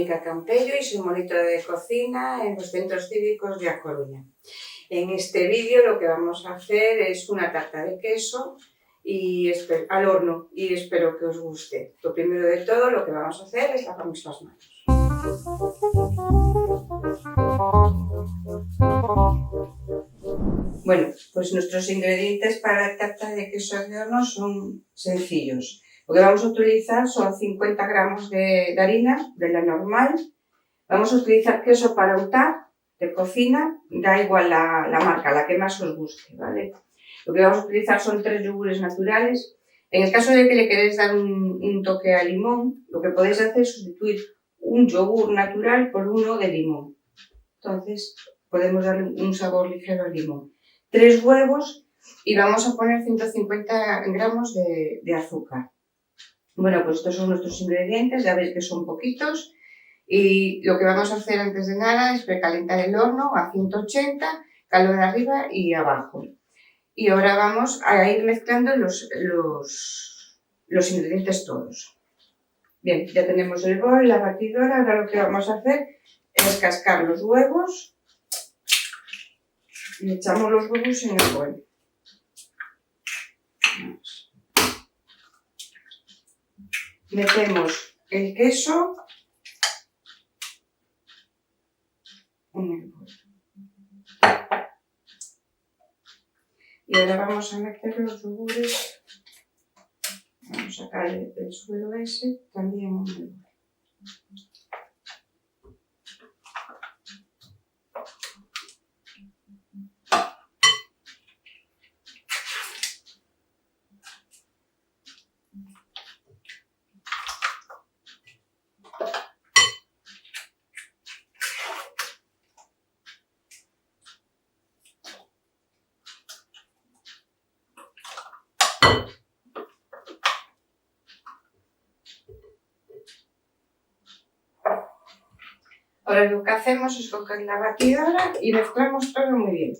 Mónica Campello y soy monitora de cocina en los centros cívicos de A Coruña. En este vídeo lo que vamos a hacer es una tarta de queso al horno y espero que os guste. Lo primero de todo lo que vamos a hacer es lavarnos las manos. Bueno, pues nuestros ingredientes para la tarta de queso de horno son sencillos. Lo que vamos a utilizar son 50 gramos de harina, de la normal. Vamos a utilizar queso para untar, de cocina, da igual la marca, la que más os guste, ¿vale? Lo que vamos a utilizar son 3 yogures naturales. En el caso de que le queréis dar un toque a limón, lo que podéis hacer es sustituir un yogur natural por uno de limón. Entonces, podemos darle un sabor ligero al limón. 3 huevos y vamos a poner 150 gramos de azúcar. Bueno, pues estos son nuestros ingredientes, ya veis que son poquitos. Y lo que vamos a hacer antes de nada es precalentar el horno a 180, calor arriba y abajo. Y ahora vamos a ir mezclando los ingredientes todos. Bien, ya tenemos el bol, la batidora. Ahora lo que vamos a hacer es cascar los huevos y echamos los huevos en el bol. Metemos el queso en el bol. Y ahora vamos a meter los yogures. Vamos a sacar el suelo ese también en el bol. Ahora lo que hacemos es coger la batidora y mezclamos todo muy bien.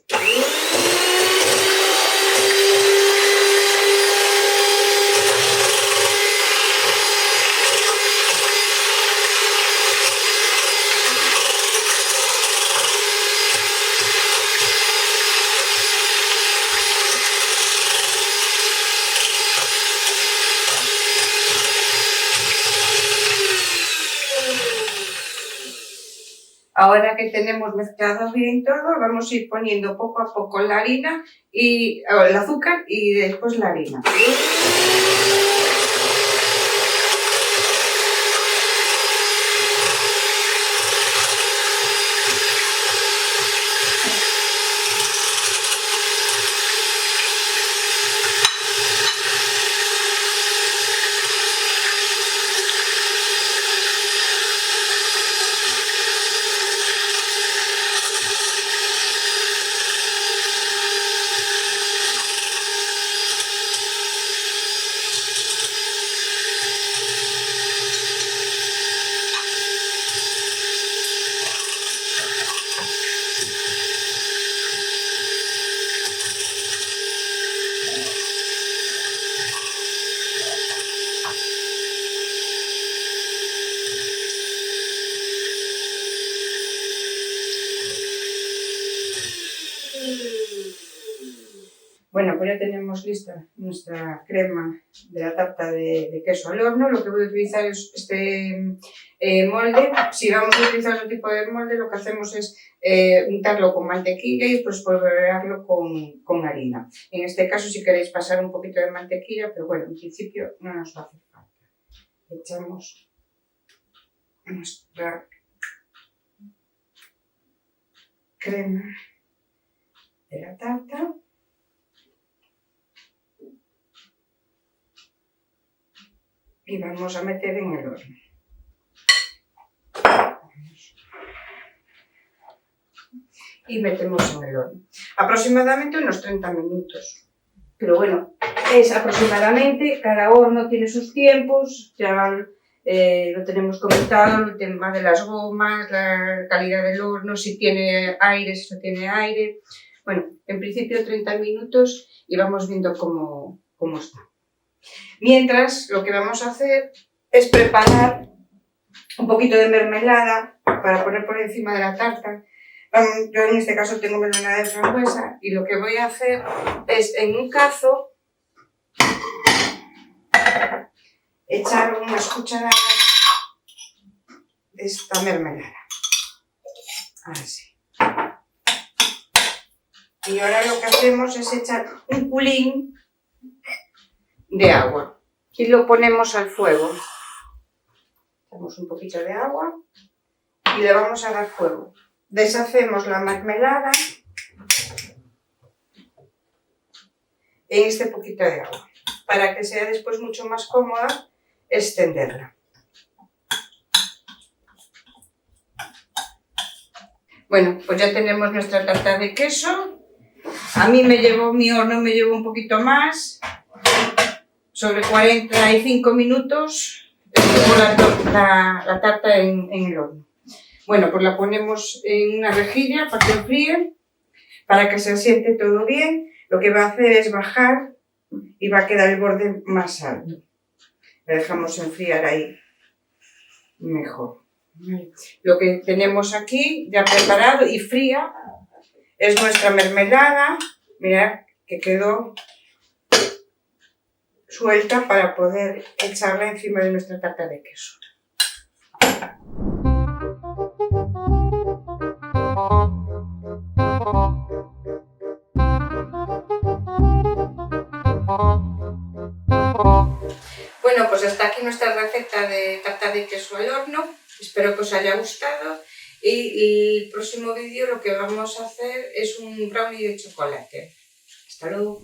Ahora que tenemos mezclado bien todo, vamos a ir poniendo poco a poco la harina y el azúcar y después la harina. Bueno, pues ya tenemos lista nuestra crema de la tarta de queso al horno. Lo que voy a utilizar es este molde. Si vamos a utilizar otro tipo de molde, lo que hacemos es untarlo con mantequilla y pues polvorearlo con harina. En este caso, si queréis pasar un poquito de mantequilla, pero bueno, en principio no nos va a hacer falta. Echamos nuestra crema de la tarta. Y vamos a meter en el horno. Y metemos en el horno. Aproximadamente unos 30 minutos. Pero bueno, es aproximadamente, cada horno tiene sus tiempos, ya lo tenemos comentado, el tema de las gomas, la calidad del horno, si tiene aire, si no tiene aire. Bueno, en principio 30 minutos y vamos viendo cómo está. Mientras, lo que vamos a hacer es preparar un poquito de mermelada para poner por encima de la tarta. Yo en este caso tengo mermelada de frambuesa y lo que voy a hacer es en un cazo echar unas cucharadas de esta mermelada. Así. Y ahora lo que hacemos es echar un culín de agua y lo ponemos al fuego. Echamos un poquito de agua y le vamos a dar fuego. Deshacemos la mermelada en este poquito de agua para que sea después mucho más cómoda extenderla. Bueno, pues ya tenemos nuestra tarta de queso. A mí mi horno me llevó un poquito más, sobre 45 minutos estuvo la tarta en el horno. Bueno, pues la ponemos en una rejilla para que enfríe, para que se asiente todo bien. Lo que va a hacer es bajar y va a quedar el borde más alto. La dejamos enfriar ahí mejor. Lo que tenemos aquí ya preparado y fría es nuestra mermelada. Mirad que quedó suelta para poder echarla encima de nuestra tarta de queso. Bueno, pues hasta aquí nuestra receta de tarta de queso al horno. Espero que os haya gustado y el próximo vídeo lo que vamos a hacer es un brownie de chocolate. Hasta luego.